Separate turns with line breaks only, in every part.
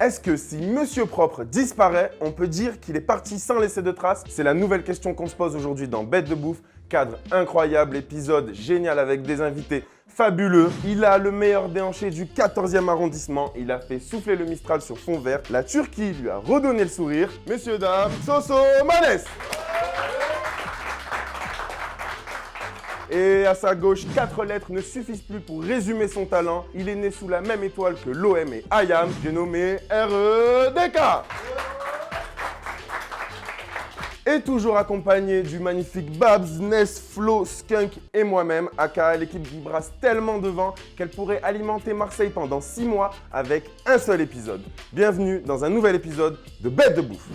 Est-ce que si Monsieur Propre disparaît, on peut dire qu'il est parti sans laisser de traces? C'est la nouvelle question qu'on se pose aujourd'hui dans Bête de Bouffe. Cadre incroyable, épisode génial avec des invités fabuleux. Il a le meilleur déhanché du 14e arrondissement. Il a fait souffler le Mistral sur fond vert. La Turquie lui a redonné le sourire. Messieurs, dames, Soso Manès. Et à sa gauche, 4 lettres ne suffisent plus pour résumer son talent. Il est né sous la même étoile que l'OM et IAM. J'ai nommé REDK. Et toujours accompagné du magnifique Babs, Ness, Flo, Skunk et moi-même, aka l'équipe qui brasse tellement de vent qu'elle pourrait alimenter Marseille pendant 6 mois avec un seul épisode. Bienvenue dans un nouvel épisode de Bête de Bouffe.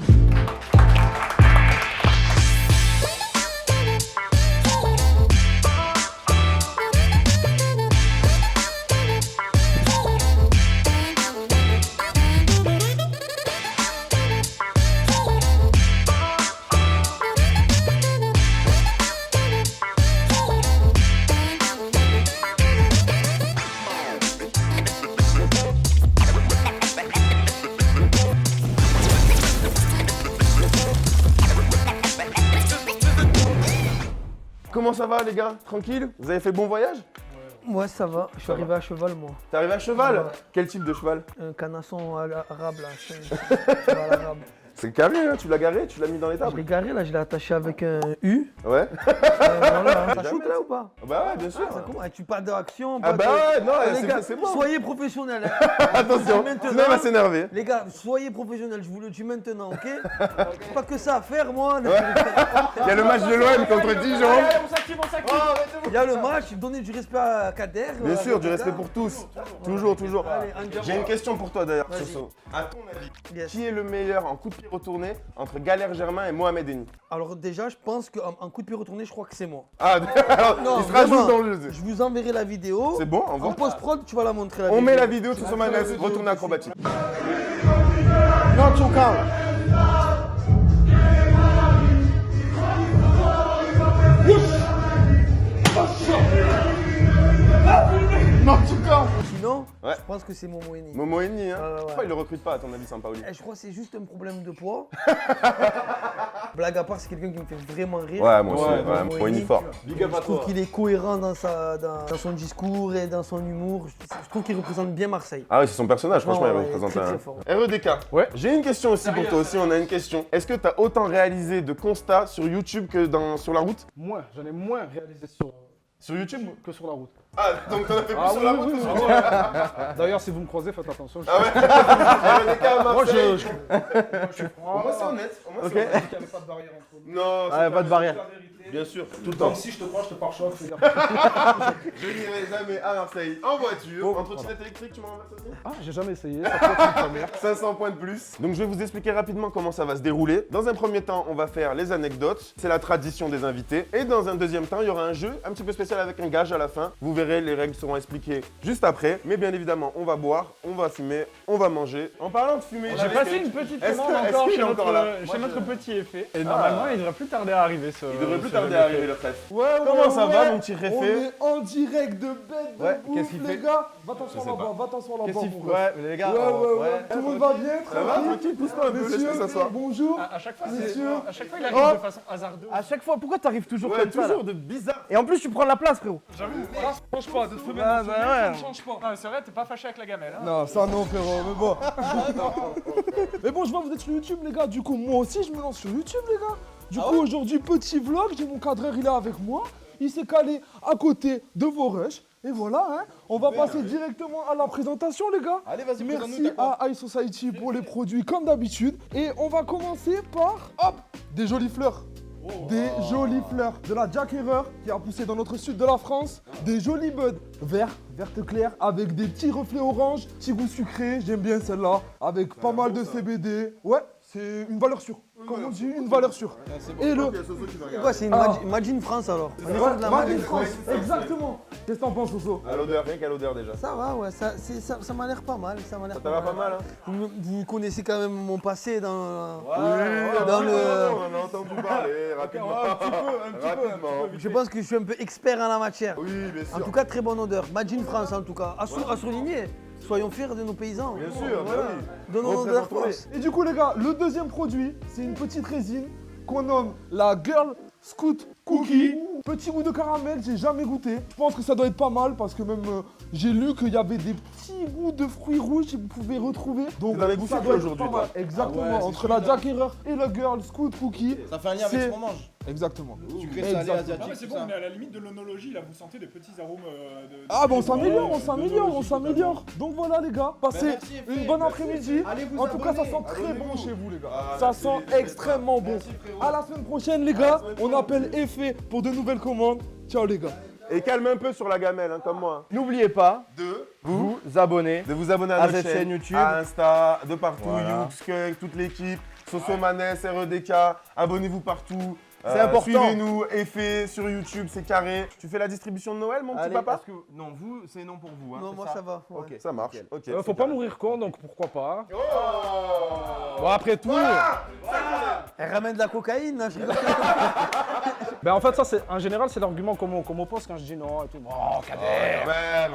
Comment ça va les gars? Tranquille? Vous avez fait bon voyage?
Ouais, ça va. Je suis arrivé à cheval, moi.
T'es arrivé à cheval?
Ouais.
Quel type de cheval?
Un canasson arabe, là. Cheval arabe.
C'est carré, hein? Tu l'as garé? Tu l'as mis dans
Je
l'étable?
l'ai garé, là. Je l'ai attaché avec un U.
Ouais.
Voilà. Ça
Jamais,
shoot, là, ou pas?
Bah ouais, bien sûr.
Ah, comment? Tu parles d'action?
Ah bah ouais, non,
Les gars,
c'est bon.
soyez professionnels. Hein.
Attention,
Maintenant-
sinon il va s'énerver.
Les gars, soyez professionnels. Je vous le dis maintenant, ok? Pas que ça à faire, moi.
Il y a le match de l'OM contre Dijon.
Il y a le match. Donnez du respect à Kader.
Bien sûr,
à
du respect pour tous. Toujours, toujours.
Allez, Angel.
J'ai une question pour toi d'ailleurs,
Vas-y.
Soso. À ton avis,
Yes.
qui est le meilleur en coup de pied retourné entre Galère Germain et Mohamed Eni?
Alors, déjà, je pense qu'en coup de pied retourné, je crois que c'est moi.
Ah, alors,
Non,
il se rajoute
vraiment.
dans le jeu.
Je vous enverrai la vidéo.
C'est bon, on
En
voit.
post-prod, tu vas la montrer.
On met la vidéo de Soso Manès, retourné acrobatique.
Non, tu calme.
Non, tu calmes.
Sinon,
Ouais.
je pense que c'est Momo Eni.
Momo Eni, hein?
Ouais.
Pourquoi il le recrute pas à ton avis, Sampaoli?
Je crois que c'est juste un problème de poids. Blague à part, c'est quelqu'un qui me fait vraiment rire.
Ouais, moi aussi,
Ouais,
ouais,
Momo
Eni
Eni.
fort.
Je trouve qu'il est cohérent dans son discours et dans son humour. Je trouve qu'il représente bien Marseille.
Ah oui, c'est son personnage, franchement,
Ouais,
il
ouais,
représente
très,
un...
très fort.
REDK,
Ouais.
J'ai une question aussi pour toi aussi, on a une question. Est-ce que tu as autant réalisé de constats sur YouTube que sur la route?
J'en ai moins réalisé
Sur YouTube?
que sur la route.
Ah, donc t'en as fait plus
Ah
sur
oui,
la
oui,
route
oui,
que sur
oui.
YouTube?
D'ailleurs, si vous me croisez, faites attention.
Ah ouais? REDK à
Moi,
Marseille.
je
Au moins c'est honnête. Au moins, c'est
qu'il
honnête.
n'y avait pas de barrière entre nous.
Non,
Ah, pas de barrière.
bien sûr, tout le temps.
Donc, si je te crois, je te pare-choc. fais gaffe.
Je n'irai jamais à Marseille en voiture. En trottinette électrique, tu m'en vas aussi?
Ah, j'ai jamais essayé. Ça peut être une première.
500 points de plus. Donc je vais vous expliquer rapidement comment ça va se dérouler. Dans un premier temps, on va faire les anecdotes. C'est la tradition des invités. Et dans un deuxième temps, il y aura un jeu un petit peu spécial avec un gage à la fin. Vous verrez, les règles seront expliquées juste après. Mais bien évidemment, on va boire, on va fumer, on va manger. En parlant de fumer,
J'ai passé une petite
Est-ce
commande
que-
encore
est-ce
chez
qu'il est encore là
notre petit effet. Et normalement, il devrait plus tarder à arriver.
Il devrait plus tarder à arriver le frère.
Ouais,
Comment ça va, mon petit
On
réfé?
est en direct de Bête de
Ouais,
Bouffe,
qu'est-ce qu'il
les
fait
gars. Va-t'en
Je
sur
sais
là-bas,
pas.
va-t'en sur là-bas.
Qu'est-ce qu'il
mon
faut?
gars.
Ouais, les gars.
Ouais. Tout le monde va bien?
Ça va,
tranquille.
tranquille, pousse-toi un peu,
Monsieur,
laisse-le s'asseoir.
bonjour.
À chaque fois,
Monsieur.
il arrive de façon hasardeuse.
À chaque fois, pourquoi t'arrives toujours
Ouais,
comme ça là
toujours de bizarre.
Et en plus, tu prends la place, frérot.
J'avoue, ça change pas. De te mettre
Ah,
dans ce
bah
milieu,
ouais.
ça ne change pas. Non, c'est vrai, t'es pas fâché avec la gamelle. Hein.
Non, ça non, frérot, mais bon. Mais bon, je vois, vous êtes sur YouTube, les gars. Du coup, moi aussi, je me lance sur YouTube, les gars. Du coup, aujourd'hui, petit vlog. J'ai mon cadreur, il est avec moi. Il s'est calé à côté de vos rushs. Et voilà, hein. On va passer directement à la présentation, les gars.
Allez, vas-y,
Merci à High Society pour les produits, comme d'habitude. Et on va commencer par, hop, des jolies fleurs. Des jolies fleurs. De la Jack Herer qui a poussé dans notre sud de la France. Des jolis buds vertes claires, avec des petits reflets orange, petit goût sucré. J'aime bien celle-là. Avec pas mal de CBD. Ouais, c'est une valeur sûre. Comme on dit, une valeur sûre. Et le...
Pourquoi c'est une Imagine France alors? On est sur de la
Made in
Made in
France, exactement. Qu'est-ce que t'en penses, Soso?
À l'odeur, rien qu'à l'odeur déjà.
Ça va, ouais, ça m'a l'air pas mal. Ça m'a l'air
Ça va pas mal, hein?
Vous connaissez quand même mon passé dans
Ouais,
dans le.
on en a entendu parler rapidement. Rapidement.
Je pense que je suis un peu expert en la matière.
Oui, bien
En
sûr.
tout cas, très bonne odeur. Made in France en tout cas. À souligner. Soyons fiers de nos paysans.
Bien sûr,
Voilà.
bah oui.
Donnons de la
Représentons-les.
force.
Et du coup, les gars, le deuxième produit, c'est une petite résine qu'on nomme la Girl Scout Cookie. Petit goût de caramel, j'ai jamais goûté. Je pense que ça doit être pas mal parce que même j'ai lu qu'il y avait des petits goûts de fruits rouges que vous pouvez retrouver. Donc
Vous en avez bouffé
ça
que
doit être
aujourd'hui,
pas mal.
toi.
Exactement.
Ah ouais, c'est
Entre la Jack Herer et la Girl Scout Cookie.
Ça fait un lien avec
C'est-
ce qu'on mange.
Exactement.
Sucré, salé,
Exactement.
asiatique.
Non mais c'est
tout
bon,
ça.
on est à la limite de l'onologie, là vous sentez des petits arômes de...
Ah bah on s'améliore, on
de
s'améliore, on
l'onologie,
s'améliore. Donc voilà les gars, passez
merci,
une
Effet.
bonne
Merci,
après-midi.
Effet. Allez vous
En tout cas ça
abonner.
sent très bon
Abonnez-vous.
chez vous les gars.
Ah,
Ça
merci,
sent
les
extrêmement bon.
Merci, frérot.
À la semaine prochaine les gars,
semaine
on
prochaine.
appelle Effet pour de nouvelles commandes. Ciao les gars.
Et calme un peu sur la gamelle, hein, comme moi.
N'oubliez pas
De
vous abonner.
de vous abonner à,
À
notre
cette chaîne YouTube.
à Insta, de partout,
Voilà.
Youx, toute l'équipe, Sosomanes, REDK, abonnez-vous partout.
C'est important.
Suivez-nous, Effet sur YouTube, c'est carré. Tu fais la distribution de Noël, mon petit
Allez,
papa
parce que non, vous, c'est non pour vous. Hein,
Non,
c'est
moi ça va. ouais.
Ok.
Ça marche.
Nickel.
Ok.
Faut
c'est
pas
carré.
mourir con, donc pourquoi pas.
Bon après tout.
Elle ramène de la cocaïne là, je rigole.
Ben en fait ça c'est en général c'est l'argument qu'on m'oppose quand je dis non et tout. Oh Kader,
Quand même.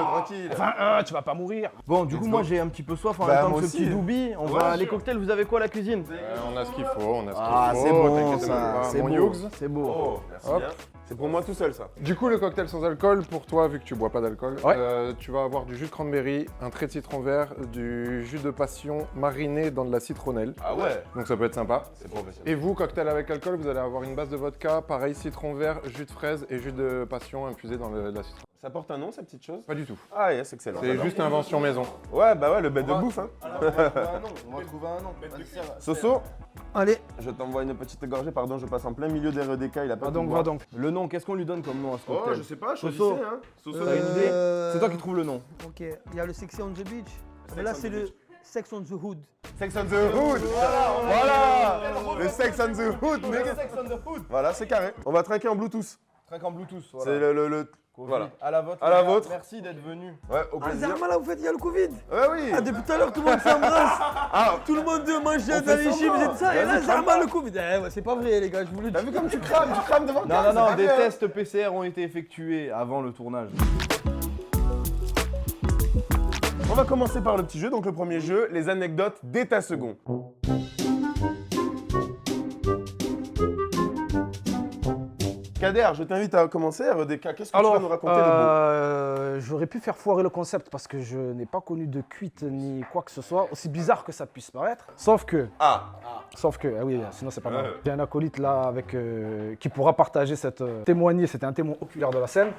Tranquille.
enfin tu vas pas mourir.
Bon, du coup, moi j'ai un petit peu soif en
Bah,
même temps
moi
que ce
aussi.
petit doubi. On
Ouais,
va
sûr.
les cocktails. Vous avez quoi à la cuisine?
On a ce qu'il faut, on a ce qu'il
Ah,
faut.
c'est bon
t'inquiète
ça.
pas.
C'est
Mon
beau.
Youx.
C'est beau.
Oh, merci
Hop.
bien. C'est pour moi tout seul, ça.
Du coup, le cocktail sans alcool, pour toi, vu que tu bois pas d'alcool,
Ouais.
tu vas avoir du jus de cranberry, un trait de citron vert, du jus de passion mariné dans de la citronnelle.
Ah ouais.
Donc ça peut être sympa.
C'est professionnel.
Et vous, cocktail avec alcool, vous allez avoir une base de vodka, pareil, citron vert, jus de fraise et jus de passion infusé dans la citron.
Ça porte un nom, cette petite chose?
Pas du tout.
Ah yes, excellent.
C'est juste invention maison.
Ouais, bah ouais, le bête de bouffe, hein.
On va trouver un nom. Vas-y, ça va.
Soso,
Allez,
je t'envoie une petite gorgée, pardon, je passe en plein milieu des REDK, il a pas
Va
pu
donc,
boire.
va donc.
Le nom, qu'est-ce qu'on lui donne comme nom à ce
Oh,
cocktail?
je sais pas,
Soso.
choisissez, hein. Soso,
T'as une idée C'est toi qui trouves le nom.
Ok, il y a le Sexy on the Beach.
Sex
Mais là
on
c'est
the
le
beach.
Sex on the Hood.
Sex on the Hood. Voilà. Le Sex on the Hood, mec.
Sex on the Hood.
Voilà, c'est carré. On va trinquer en Bluetooth.
Track en Bluetooth. Voilà.
C'est le... Voilà.
À la vôtre.
À la
les gars.
vôtre.
Merci d'être venu.
Ouais, au
Ah,
plaisir.
Zerma là, vous faites, il y a le Covid.
Ouais, oui.
Ah, depuis tout à l'heure, tout le monde s'embrasse.
Ah,
Tout le monde mange
On
dans
fait
les chips
semblant.
et tout ça. Et là,
Vas-y,
Zerma
crame
le Covid. Eh ouais, c'est pas vrai, les gars, je vous le
t'as
dis.
vu comme tu crames devant
Non,
Kat,
non,
c'est
non,
pas
des
bien.
tests PCR ont été effectués avant le tournage.
On va commencer par le petit jeu. Donc le premier jeu, les anecdotes d'état second. Kader, je t'invite à commencer. REDK, qu'est-ce que tu vas nous raconter de beau?
J'aurais pu faire foirer le concept parce que je n'ai pas connu de cuite ni quoi que ce soit, aussi bizarre que ça puisse paraître. Sauf que,
Ah,
ah oui, sinon c'est pas mal. J'ai un acolyte là avec, qui pourra partager témoigner, c'était un témoin oculaire de la scène.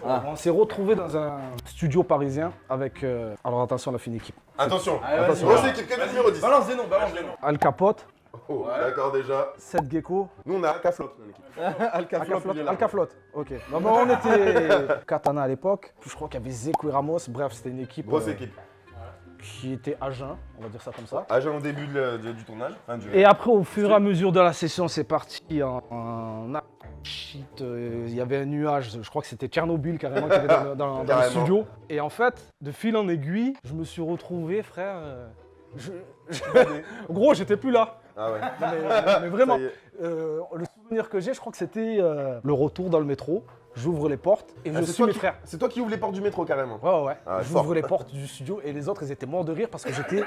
On s'est retrouvé dans un studio parisien avec, alors attention la fine équipe.
attention.
vas-y.
Grosse équipe, quel est le numéro 10?
Balance des noms, balance des noms.
Al Capote,
Oh, d'accord déjà.
Seth Gecko,
Nous, on a Caflop dans l'équipe.
Alcaflot, ok. Non, bon, on était Katana à l'époque, puis je crois qu'il y avait Zeko et Ramos, bref c'était une équipe
Grosse équipe.
qui était à jeun, on va dire ça comme ça.
Agent au début du tournage. Enfin,
Et après, au fur et à mesure de la session, c'est parti en shit. Il y avait un nuage, je crois que c'était Tchernobyl carrément qui était dans le
Carrément.
studio. Et en fait, de fil en aiguille, je me suis retrouvé, frère. Gros, j'étais plus là.
Ah ouais.
Non, mais vraiment.
Ça y est.
Le souvenir que j'ai, je crois que c'était le retour dans le métro. J'ouvre les portes et
Ah,
je
c'est
suis
toi
mes
qui-
frères.
C'est toi qui ouvres les portes du métro carrément.
Ouais.
Ah,
J'ouvre
fort.
les portes du studio et les autres, ils étaient morts de rire parce que j'étais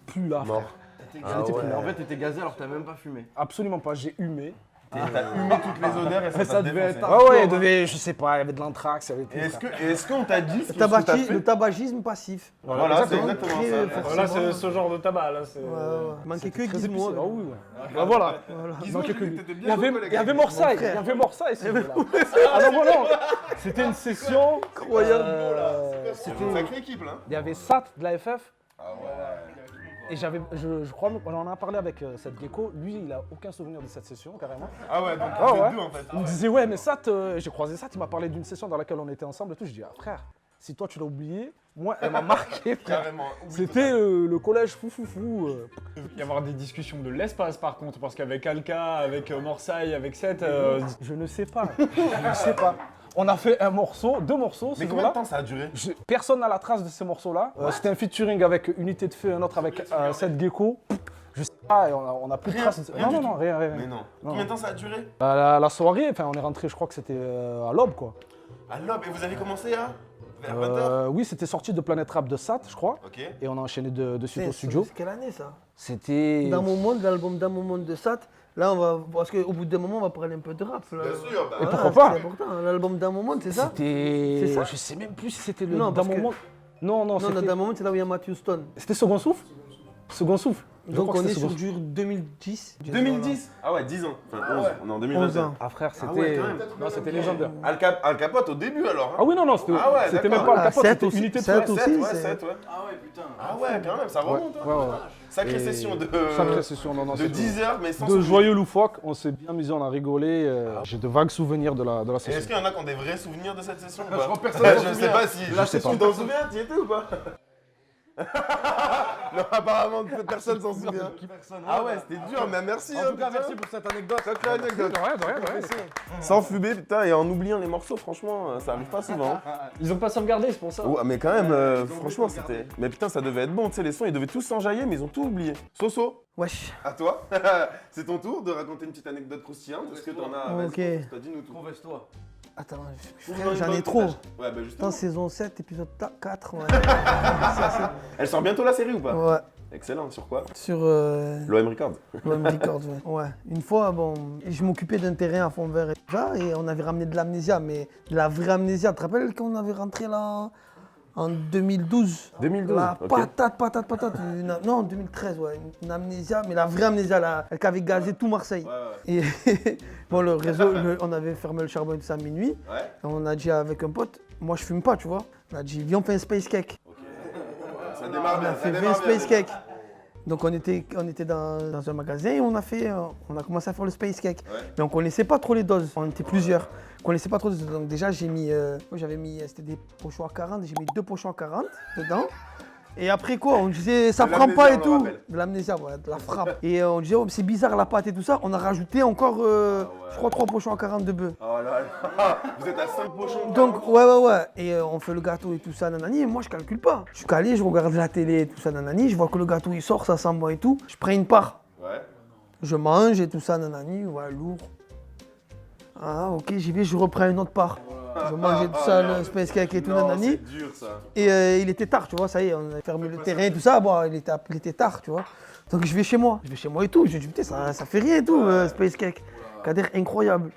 plus là,
Mort.
frère.
Ah
J'étais
ouais.
plus là.
En fait, t'étais gazé alors que t'as même pas fumé.
Absolument pas, j'ai humé.
T'as humé toutes les odeurs et ça,
Ça
t'a
devait
défoncé.
être
Ah ouais, il devait, je sais pas, il y avait de l'anthrax, il y avait tout.
Et est-ce
frère.
que- et est-ce qu'on t'a dit ce que t'as fait?
Le tabagisme passif.
Voilà, c'est exactement
Très,
ça.
Voilà, c'est ce genre de tabac là. C'est...
Il manquait que
Très
Gizmo.
épicé. Ah oui, ouais. Bah voilà.
Gizmo,
manquait que lui.
t'étais bien
Il y avait,
beau collègue.
il y avait Morsaille, il y avait Morsaille. Ah non, voilà. C'était une session incroyable.
C'est une sacrée équipe là.
Il y avait Sat de la FF.
Ah ouais.
Et je crois, on en a parlé avec Seth Gecko. Lui, il a aucun souvenir de cette session, carrément.
Ah ouais, donc
Ah
vous êtes
ouais.
deux en fait.
Il me disait, ouais, mais Sat, j'ai croisé Sat, il m'a parlé d'une session dans laquelle on était ensemble et tout. Je dis, ah frère, si toi tu l'as oublié, moi, elle m'a marqué, frère.
Carrément.
C'était le collège fou.
Il va y avoir des discussions de l'espace par contre, parce qu'avec Alka, avec Morsaille, avec Seth,
Je ne sais pas. Je ne sais pas. On a fait deux morceaux ce
Mais combien de
jour-là.
temps ça a duré?
Personne n'a la trace de ces morceaux-là. C'était un featuring avec Unité de Feu, un autre avec Seth Gecko. Je sais pas, et on a plus de traces.
Rien du
Non,
tout.
rien.
Mais non. Combien de temps ça a duré?
La soirée, enfin, on est rentré, je crois que c'était à l'aube, quoi.
À l'aube. Et vous avez commencé à Vers 20h.
Oui, c'était sorti de Planète Rap de Sat, je crois.
Ok.
Et on a enchaîné de suite au studio.
C'est quelle année ça?
C'était.
Dans mon monde, l'album Dans mon monde de Sat. Là, on va. Parce qu'au bout d'un moment, on va parler un peu de rap. Là.
Bien sûr, bah,
Et
Voilà,
pourquoi pas?
C'est important. L'album Dans mon monde, c'est ça?
C'était.
C'est ça?
Je sais même plus si c'était le.
Non,
Dans
parce
mon
que-
monde. Non,
Non,
c'était.
Dans mon monde, c'est là où il y a Matthew Stone.
C'était Second Souffle. Second Souffle. Je
Donc
crois
on
que
est
c'était
sur
Second
du 2010.
2010. Ah ouais, 10 ans. Enfin, 11. On est en 2021.
11 ans.
Ah frère, c'était.
ouais, quand même.
Non, c'était légendaire.
Al Capote au début alors. Hein.
Ah oui, non, c'était
Ah ouais,
c'était
d'accord.
même pas le
Ah,
capote,
sept
c'était
aussi,
unité de
sept
fête.
aussi.
7, ouais,
c'est-
7, ouais.
Ah ouais, putain.
Ah ouais, quand même, ça remonte. hein.
Ouais.
Sacrée
Et-
session de.
Sacrée session, non, non,
De
c'est
10 heures, mais sans
De
souvenir.
joyeux loufoques, on s'est bien amusé, on a rigolé. J'ai de vagues souvenirs de la
Et
session.
est-ce qu'il y en a qui ont des vrais souvenirs de cette session ou pas?
Je crois que personne s'en
Je sais
souvient.
pas si.
Je sais pas.
Tu t'en souviens? Tu y étais ou pas? Non, apparemment, personne s'en souvient. Ah ouais, c'était dur, mais merci.
En tout cas, merci pour cette anecdote.
Sacrée anecdote.
De rien.
Sans fumer, putain, et en oubliant les morceaux, franchement, ça arrive pas souvent.
Ils ont pas sauvegardé, c'est pour ça.
Ouais, mais quand même, franchement, c'était. Mais putain, ça devait être bon, tu sais, les sons, ils devaient tous s'enjailler, mais ils ont tout oublié. Soso,
Wesh.
à toi. C'est ton tour de raconter une petite anecdote croustillante. Est-ce que t'en as? Vas-y,
Ok.
T'as dit nous tout.
Trouve-toi.
Attends,
Trouve
frère,
une
j'en
bonne
ai trop.
montage. Ouais, bah justement.
Attends, saison 7, épisode 4. Ouais.
Elle sort bientôt la série ou pas?
Ouais.
Excellent, sur quoi?
Sur
L'OM Records.
l'OM Records, ouais. Une fois, bon, je m'occupais d'un terrain à fond vert et tout ça, et on avait ramené de l'amnésia, mais de la vraie amnésia. Tu te rappelles quand on avait rentré là en 2012?
2012,
La
ok.
patate. Non, 2013, ouais. Une amnésia, mais la vraie amnésia, elle qui avait gazé tout Marseille.
Ouais, ouais.
Et bon, le réseau, on avait fermé le charbon et tout ça à minuit.
Ouais.
Et on a dit avec un pote, moi je fume pas, tu vois. On a dit, viens, on fait un space cake.
Ça démarre
On
bien.
a
Ça
fait 20
démarre bien.
space cake. Donc on était dans un magasin et on a commencé à faire le space cake.
Ouais.
Mais on connaissait pas trop les doses, on était plusieurs. On connaissait pas trop les doses. Donc déjà j'avais mis, c'était des pochons à 40, j'ai mis 2 pochons à 40 dedans. Et après quoi, on disait ça
De
prend pas et
l'amnésia, on le
tout.
rappelle.
De l'amnésia, ouais, de la frappe. Et on disait oh, c'est bizarre la pâte et tout ça. On a rajouté encore, je crois 3 pochons à 40 de bœuf.
Oh là là. Vous êtes à 5 pochons. de
Donc,
40.
ouais. Et on fait le gâteau et tout ça, nanani. Et moi, je calcule pas. Je suis calé, je regarde la télé et tout ça, nanani. Je vois que le gâteau, il sort, ça sent bon et tout. Je prends une part.
Ouais.
Je mange et tout ça, nanani. Ouais, lourd. Ah, ok, j'y vais, je reprends une autre part. Je mangeais tout ça, le space cake et tout,
Non,
nanani.
c'est dur ça.
Et il était tard, tu vois, ça y est, on a fermé le terrain et tout ça. Bon, il était tard, tu vois. Donc, je vais chez moi. Et tout. Je dis, putain, ça fait rien et tout, space cake. Kader, incroyable.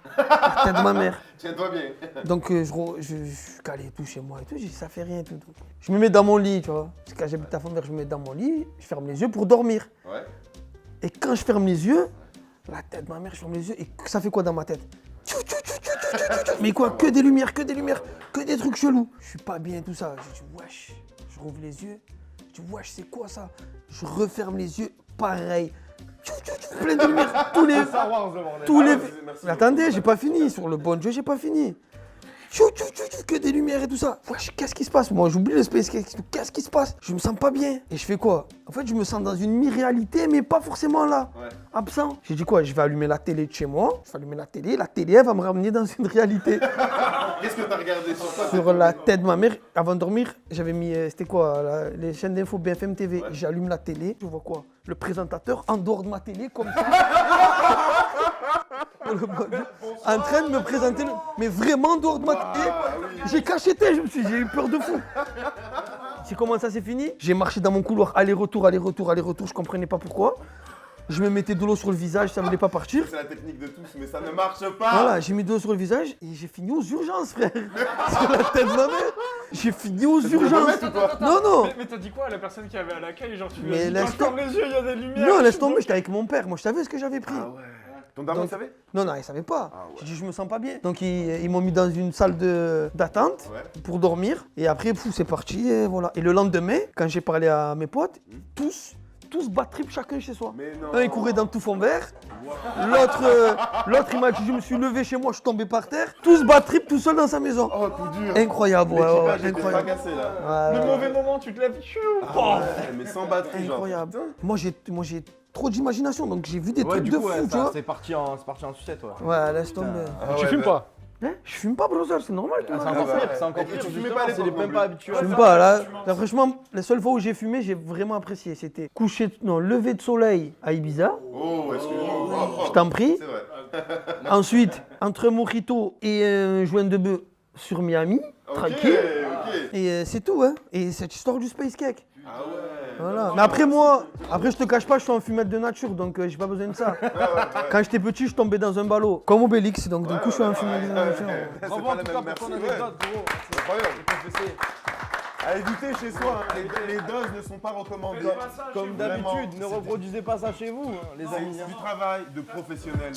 Tête de ma mère.
Tiens-toi bien.
Donc je suis calé et tout chez moi et tout, j'ai dit ça fait rien et tout. Je me mets dans mon lit, tu vois. Parce que quand j'habite à Fontvert, je me mets dans mon lit, je ferme les yeux pour dormir.
Ouais.
Et quand je ferme les yeux, la tête de ma mère, je ferme les yeux et ça fait quoi dans ma tête? Tchou, tchou, tchou, tchou, tchou, tchou, tchou. Mais quoi, que des lumières, que des trucs chelous. Je suis pas bien tout ça. Je dis wesh, je rouvre les yeux. Je dis wesh, c'est quoi ça? Je referme les yeux, pareil. Tchou, tchou, tchou, plein de lumières, tous les...
Merci.
Mais attendez, j'ai pas fini. Sur le bon Dieu, j'ai pas fini. Tchou, tchou, tchou, tchou, que des lumières et tout ça. Wesh, qu'est-ce qui se passe? Moi, j'oublie le space cake. Qu'est-ce qui se passe? Je me sens pas bien. Et je fais quoi? En fait, je me sens dans une mi-réalité, mais pas forcément là.
Ouais.
Absent. J'ai dit quoi? Je vais allumer la télé de chez moi. Je vais allumer la télé, elle va me ramener dans une réalité.
Qu'est-ce que t'as regardé sur quoi?
Sur la tête de ma mère, avant de dormir, j'avais mis, c'était quoi, les chaînes d'infos BFM TV.
Ouais.
J'allume la télé, je vois quoi? Le présentateur en dehors de ma télé, comme ça. En train de me présenter, mais vraiment en dehors de ma télé. J'ai cacheté, j'ai eu peur de fou. C'est comment ça s'est fini? J'ai marché dans mon couloir, aller-retour, je comprenais pas pourquoi. Je me mettais de l'eau sur le visage, ça voulait pas partir.
C'est la technique de tous, mais ça ne marche pas.
Voilà, j'ai mis de l'eau sur le visage et j'ai fini aux urgences, frère. Sur la tête de ma mère. J'ai fini aux urgences. Non.
Mais t'as dit quoi à la personne qui avait à l'accueil? Genre, tu lui
Mais
as dit,
laisse
quand je ferme les yeux, il y a des lumières.
Non, laisse tomber, j'étais avec mon père. Moi, je savais ce que j'avais pris.
Ah ouais. Ton daron
Donc-
savait?
Non, il savait pas.
Ah ouais.
J'ai dit, je me sens pas bien. Donc, ils m'ont mis dans une salle d'attente
Ouais.
pour dormir. Et après, c'est parti. Et voilà. Et le lendemain, quand j'ai parlé à mes potes, tous bad trip chacun chez soi.
Mais non.
Un, il courait dans tout fond vert. L'autre, il m'a dit, je me suis levé chez moi, je suis tombé par terre. Tous bad trip tout seul dans sa maison.
Oh, tout dur.
Incroyable, ouais,
L'équipage était
incroyable.
fracassé là.
Ouais,
Le
ouais.
mauvais moment, tu te lèves.
Ah ouais, mais sans batterie, genre.
Incroyable.
Putain.
Moi j'ai trop d'imagination, donc j'ai vu des
Ouais,
trucs
du
de
coup,
fou, tu vois.
c'est parti en sucette, ouais.
Ouais, laisse tomber.
Ah
Tu
ouais,
fumes
bah.
pas?
Hein, je fume pas, brother, c'est normal. tu
C'est
vois.
encore
bah.
pire, c'est encore
Et
pire.
tu fumais
justement,
pas à
c'est
l'époque
même
non
pas
plus.
habitué.
Je fume pas, là franchement, les seules fois où j'ai fumé, j'ai vraiment apprécié. C'était lever de soleil à Ibiza,
Oh, excuse-moi.
je t'en prie.
C'est vrai.
Ensuite, entre un mojito et un joint de bœuf sur Miami, tranquille.
Ok.
Et c'est tout, hein. Et cette histoire du space cake.
Ah ouais.
Voilà. Mais après moi, après je te cache pas, je suis un fumette de nature, donc j'ai pas besoin de ça. Quand j'étais petit, je tombais dans un ballot, comme Obélix, donc du coup je suis un fumette de nature.
Bravo en tout cas pour ton anecdote, gros.
C'est incroyable. À éviter chez soi, hein. Les doses ne sont pas recommandées.
Comme d'habitude, ne reproduisez pas ça chez vous, hein, les amis.
C'est du travail de professionnel.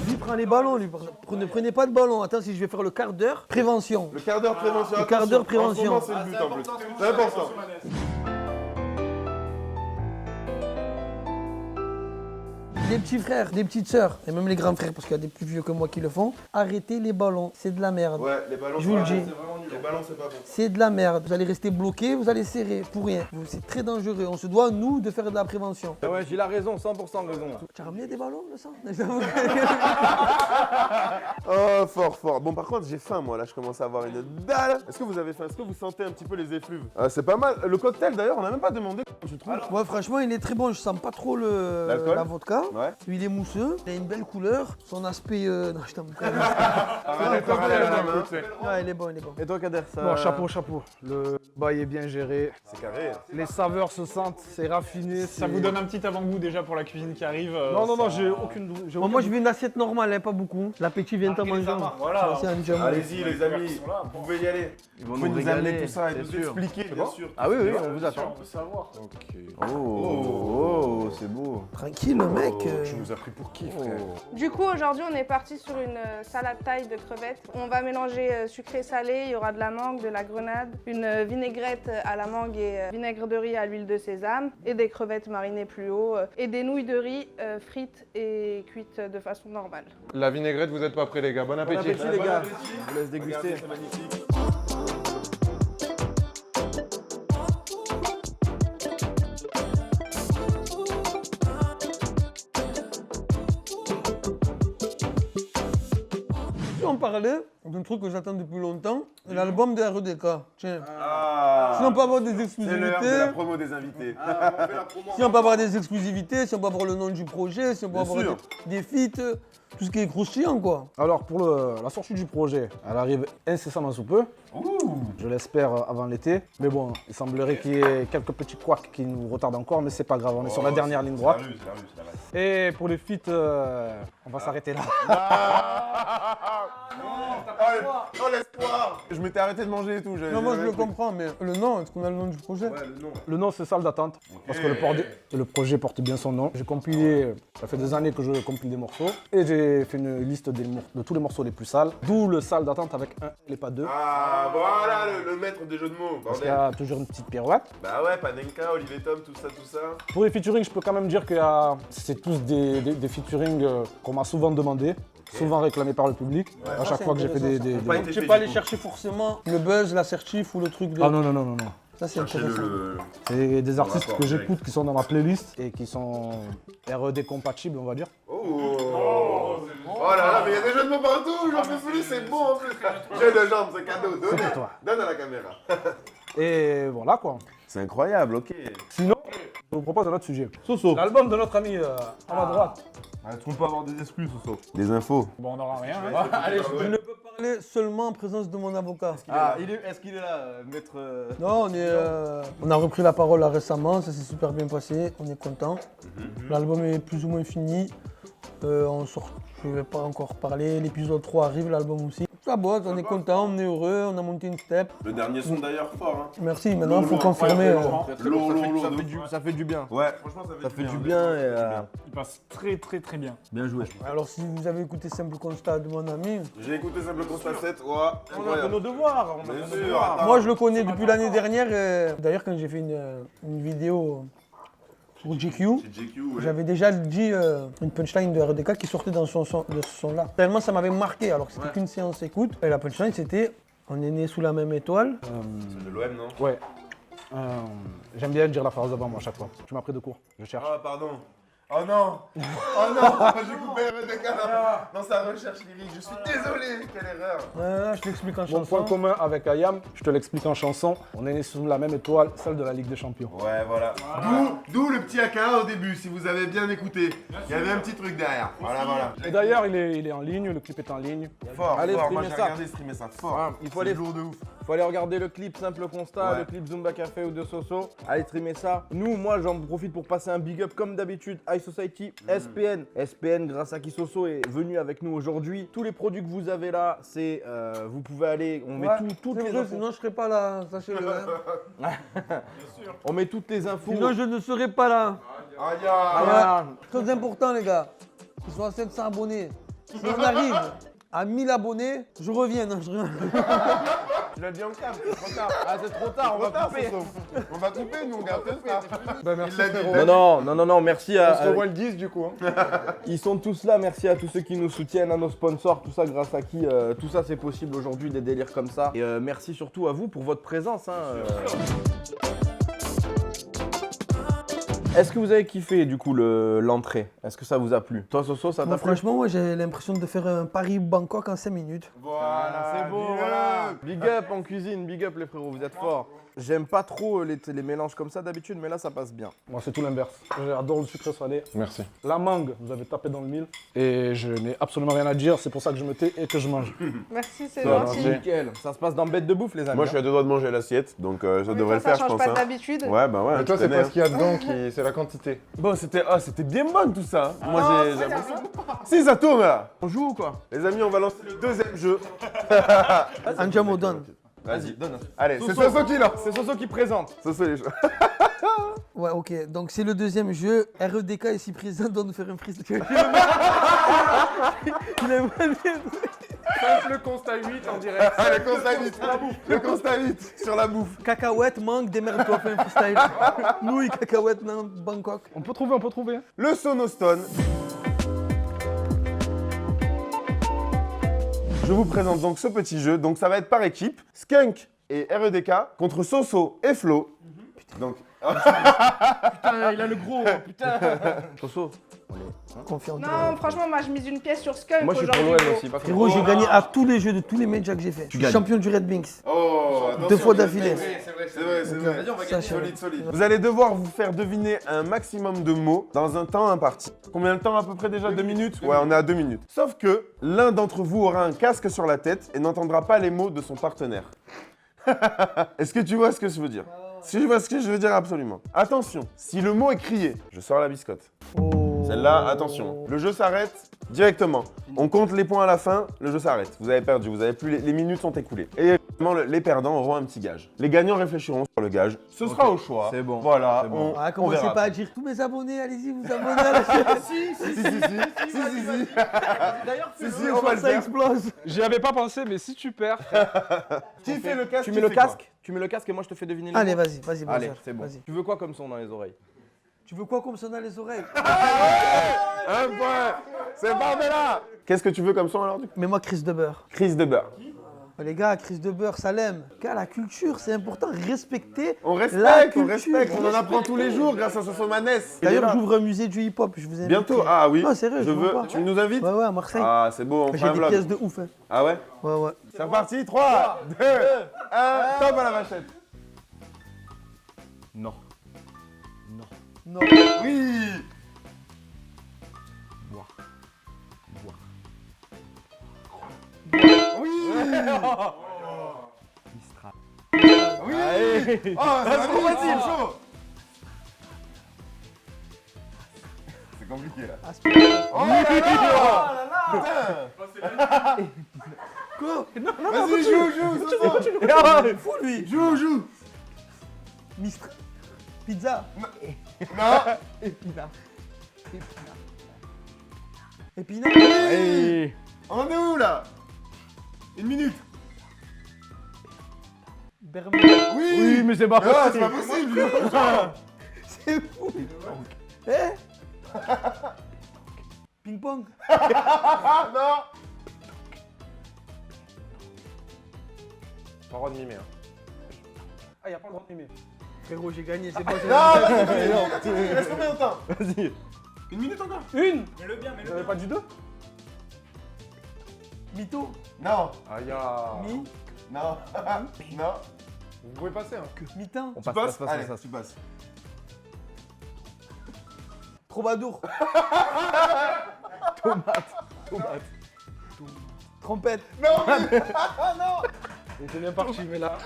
Lui prend les ballons, lui. Ne prenez pas de ballon. Attends, si je vais faire le quart d'heure, prévention.
Le quart d'heure prévention.
Le quart d'heure prévention.
En ce moment, c'est le but en plus. C'est important.
Les petits frères, les petites sœurs, et même les grands frères, parce qu'il y a des plus vieux que moi qui le font, arrêtez les ballons, c'est de la merde.
Ouais, les ballons,
Je vous le dis.
Les ballons, c'est pas bon.
C'est de la merde. Vous allez rester bloqué, vous allez serrer, pour rien. C'est très dangereux. On se doit, nous, de faire de la prévention.
Ah ouais, j'ai la raison, 100% raison.
Tu as ramené des ballons, le sang?
Oh, fort, fort. Bon, par contre, j'ai faim, moi. Là, je commence à avoir une dalle. Est-ce que vous avez faim? Est-ce que vous sentez un petit peu les effluves? C'est pas mal. Le cocktail, d'ailleurs, on n'a même pas demandé. Je trouve.
Ouais, franchement, il est très bon. Je sens pas trop
L'alcool
la vodka.
Ouais.
Lui, il est mousseux. Il a une belle couleur. Son aspect. Non, je t'en prie. Ouais, il est bon, il est bon.
Et toi, Kader, ça.
Bon, chapeau. Le bail est bien géré.
C'est carré.
Les saveurs se sentent, c'est raffiné.
Ça vous donne un petit avant-goût déjà pour la cuisine qui arrive.
Non, j'ai aucune.
Bon, moi, je veux une assiette normale, hein, pas beaucoup. L'appétit vient en mangeant.
Voilà.
C'est un jam.
Allez-y, les amis. Vous pouvez y aller.
Ils
Vous
vont
pouvez
nous
nous amener
régaler,
tout ça et
c'est
nous
sûr.
expliquer, bien sûr.
Ah oui, on vous attend.
On veut savoir.
Oh, c'est beau.
Tranquille, le mec.
Tu nous as pris pour qui, frère?
Du coup, aujourd'hui, on est parti sur une salade thaï de crevettes. On va mélanger sucré salé, il y aura de la mangue, de la grenade, une vinaigrette à la mangue et vinaigre de riz à l'huile de sésame, et des crevettes marinées plus haut, et des nouilles de riz frites et cuites de façon normale.
La vinaigrette, vous êtes pas prêts, les gars. Bon
Bon
appétit.
appétit, les gars. Je vous laisse déguster.
C'est magnifique.
On parlait d'un truc que j'attends depuis longtemps, l'album de REDK. Tiens.
Ah.
Si on peut avoir des
C'est l'heure de la
exclusivités,
promo des invités.
si on peut avoir des exclusivités, si on peut avoir le nom du projet, si on peut
Bien
avoir
sûr.
des feats, tout ce qui est croustillant, quoi.
Alors, pour la sortie du projet, elle arrive incessamment sous peu. Je l'espère avant l'été. Mais bon, il semblerait qu'il y ait quelques petits couacs qui nous retardent encore, mais c'est pas grave, on est sur la dernière ligne droite. Et pour les feats, on va s'arrêter là.
Oh, l'espoir. Je m'étais arrêté de manger et tout.
Non, moi je le comprends, mais le nom, est-ce qu'on a le nom du projet?
Ouais, le nom.
Le nom, c'est Salle d'attente, parce que le projet porte bien son nom. J'ai compilé, ça fait des années que je compile des morceaux, et j'ai fait une liste de tous les morceaux les plus sales, d'où le Salle d'attente avec un et pas deux.
Ah, voilà le maître des jeux de mots.
Parce qu'il y
Bordel.
a toujours une petite pirouette.
Bah ouais, Panenka, Olivier Tom, tout ça.
Pour les featuring, je peux quand même dire que c'est tous des featuring qu'on m'a souvent demandé, souvent réclamés par le public. À chaque
c'est
fois que j'ai fait des
Pas été
Je vais
fait,
pas
du
aller
coup.
chercher forcément le buzz, l'assertif ou le truc de...
Ah non.
Ça c'est
Cherchez
intéressant.
C'est des artistes
rapport
que
direct.
j'écoute qui sont dans ma playlist et qui sont RED compatibles, on va dire.
Oh là là, mais il y a des jeux de mots partout, j'en peux plus, c'est bon en plus. Jeu de jambes, c'est cadeau,
C'est pour toi.
donne à la caméra.
Et voilà quoi.
C'est incroyable, ok.
Sinon, je vous propose un autre sujet.
Soso.
L'album de notre ami à ma droite.
Est-ce qu'on peut avoir des exclus, Soso?
Des infos.
Bon, on n'aura rien. Hein.
Je ne peux parler seulement en présence de mon avocat.
Ah, est-ce qu'il est là, maître.
Non, on a repris la parole là récemment, ça s'est super bien passé, on est content. L'album est plus ou moins fini. Je ne vais pas encore parler, l'épisode 3 arrive, l'album aussi. Ça bosse, on est content, on est heureux, on a monté une step.
Le dernier son d'ailleurs fort, hein.
Merci, maintenant il faut confirmer.
Ça fait du bien.
Ouais, franchement
Ça fait du bien et.
Il passe très bien.
Bien joué.
Alors si vous avez écouté Simple Constat de mon ami,
J'ai écouté Simple Constat 7, ouais,
On a fait
incroyable.
nos devoirs. On a
Bien
fait nos
sûr,
devoirs.
attends.
moi je le connais depuis l'année dernière. D'ailleurs quand j'ai fait une vidéo pour GQ,
C'est JQ, ouais.
j'avais déjà dit une punchline de RDK qui sortait dans de ce son-là. Tellement ça m'avait marqué alors que c'était qu'une séance écoute. Et la punchline c'était « On est né sous la même étoile ».
C'est de l'OM, non?
Ouais. J'aime bien dire la phrase devant moi à chaque fois. Tu m'as pris de court, je cherche.
Ah, pardon. Oh non. Oh non. J'ai coupé RDK dans sa recherche lyrique. Je suis désolé. Quelle erreur.
Je t'explique en
Mon point
chanson.
commun avec Ayam, je te l'explique en chanson. On est né sous la même étoile, celle de la Ligue des Champions.
Ouais, voilà. D'où le petit AKA au début, si vous avez bien écouté. Il y avait un petit truc derrière. Voilà, voilà.
Et d'ailleurs, il est en ligne, le clip est en ligne.
Fort,
Allez,
fort. Moi,
streamer
j'ai
ça.
regardé streamer ça. Fort.
Ah, il faut
C'est
aller-
lourd de ouf.
Faut aller regarder le clip Simple Constat,
Ouais.
le clip Zumba Café ou de Soso. Allez streamer ça. Nous, moi, j'en profite pour passer un big up comme d'habitude. High Society, SPN. SPN, grâce à Kisoso, est venu avec nous aujourd'hui. Tous les produits que vous avez là, c'est. Vous pouvez aller. On met toutes les infos.
Sinon je serais pas là, sachez-le. Hein.
On met toutes les infos.
Sinon je ne serais pas là.
Aïe,
Ah,
Très important les gars. Ils sont à 700 abonnés. Si on arrive à 1000 abonnés, je reviens. Non, je reviens.
Tu l'as dit en câble, c'est trop tard.
Ah, c'est trop tard, on va couper.
On va couper, nous, on garde ça.
Bah merci
Il l'a dit.
frérot.
Non, merci
On
à.
se revoit le 10 du coup. Hein.
Ils sont tous là, merci à tous ceux qui nous soutiennent, à nos sponsors, tout ça grâce à qui tout ça c'est possible aujourd'hui, des délires comme ça. Et merci surtout à vous pour votre présence. Est-ce que vous avez kiffé du coup l'entrée? Est-ce que ça vous a plu? Toi Soso, ça t'a
Moi,
plu?
franchement, moi j'ai l'impression de faire un Paris-Bangkok en 5 minutes.
Voilà,
C'est beau, voilà. Big up en cuisine, big up les frérots, vous êtes forts. J'aime pas trop les mélanges comme ça d'habitude, mais là ça passe bien.
Moi, c'est tout l'inverse. J'adore le sucré salé.
Merci.
La mangue, vous avez tapé dans le mille. Et je n'ai absolument rien à dire, c'est pour ça que je me tais et que je mange.
Merci, c'est
Ça va,
gentil.
J'ai-
Nickel, ça se passe dans Bête de Bouffe les amis.
Moi, je suis à deux doigts de manger l'assiette, donc ça
Mais
devrait le
toi,
faire,
ça
je
change
pense.
pas
hein.
d'habitude.
Ouais, bah ouais.
Mais toi
tu
c'est
connais,
pas ce qu'il y a dedans qui. C'est la quantité.
Bon, c'était bien bon tout ça. Moi, j'ai appris ça. Si, ça tourne là.
On joue ou quoi?
Les amis, on va lancer le deuxième jeu.
Andiamo donne.
Vas-y.
Donne.
Allez, c'est
Soso.
Soso qui lance.
C'est Soso qui présente.
Soso les jeux.
Ouais, ok. Donc c'est le deuxième jeu. REDK ici présent doit nous faire un freestyle. Il a mal
Simple constat 8 en direct.
Ah, le constat 8. Le constat 8 sur la bouffe.
Cacahuète, mangue, démerde-toi, fais un freestyle. Nouilles, cacahuète, non, Bangkok.
On peut trouver. Hein.
Le Sonostone. Je vous présente donc ce petit jeu. Donc ça va être par équipe. Skunk et REDK contre Soso et Flo. Donc,
Putain, il a le gros, putain. Soso.
Confiant.
Non, franchement, moi je mise une pièce sur Skunk
Moi je suis pour
aujourd'hui.
l'OM aussi, pas comme
Frérot, j'ai gagné à tous les jeux de tous les majors que j'ai fait. Je suis
gagnes.
champion du Red Binks.
oh,
Deux fois d'affilée.
C'est vrai.
Ça, c'est vrai.
Solide, solide. Vous allez devoir vous faire deviner un maximum de mots dans un temps imparti. Combien de temps à peu près déjà? 2 minutes? Ouais, on est à 2 minutes. Sauf que l'un d'entre vous aura un casque sur la tête et n'entendra pas les mots de son partenaire. Est-ce que tu vois ce que je veux dire? Si je vois ce que je veux dire, absolument. Attention, si le mot est crié, je sors la biscotte.
Oh.
Celle-là, attention. Le jeu s'arrête directement. On compte les points à la fin, le jeu s'arrête. Vous avez perdu, vous avez plus, les minutes sont écoulées. Et évidemment, les perdants auront un petit gage. Les gagnants réfléchiront sur le gage. Ce sera au choix.
C'est bon.
Voilà,
C'est bon.
Ah,
on
commencez
verra.
pas à dire tous mes abonnés, allez-y, vous abonnez à la chaîne.
Si,
Le
on va
jour,
le
ça
faire.
explose.
J'y avais pas pensé, mais si tu perds,
Qui fait le casque?
Tu
qui
mets le
fait quoi?
casque, tu mets le casque et moi je te fais deviner les
Allez,
mots.
vas-y,
Allez,
bonjour.
c'est bon.
Vas-y.
Tu veux quoi comme son dans les oreilles?
Tu veux quoi comme son dans les oreilles?
Un point. C'est Barbella. Qu'est-ce que tu veux comme son alors du coup?
Mais moi, Chris de beurre.
Crise de beurre.
Les gars, Chris de beurre, Salem. Gars, la culture, c'est important. Respecter.
On
La
respecte, on
culture.
respecte. On en apprend tous les jours grâce à Soso Manès.
D'ailleurs, j'ouvre un musée du hip-hop. Je vous invite.
Bientôt. Ah oui.
Non, sérieux,
je
je
veux.
vois pas.
Tu nous invites?
Ouais, ouais, à Marseille.
Ah, c'est beau, on fait
J'ai
un
des
vlog.
pièces de ouf. Hein.
Ah ouais?
Ouais, ouais.
C'est reparti, 3, 2, 1, top à la vachette.
Non.
Non.
Oui. Oui. Oh, c'est trop facile, chaud. C'est compliqué là. Oh là là.
Quoi?
Vas-y, joue, Soso.
Fou, lui.
Joue.
Mistra. Pizza.
Non.
Épinard.
Hey. On est où là? 1 minute.
Bermuda.
Oui,
mais c'est pas
Ah, c'est pas possible.
C'est fou. Eh? Ping-pong.
Ah non.
Pas le droit de mimer. Hein.
ah, y a pas le droit de mimer.
Frérot, j'ai gagné, c'est pas
Non, il reste combien de temps?
Vas-y.
Une minute encore.
Une.
Mets-le bien,
Vous
mets-le
n'avez
bien.
pas dit 2?
Mytho.
Non.
Aïe.
Mi.
Non. Non.
Vous pouvez passer, hein.
Mitin.
On
Tu
passe,
passes. Allez, tu passes.
Troubadour. Trompette.
Non.
Il était bien parti, mais là.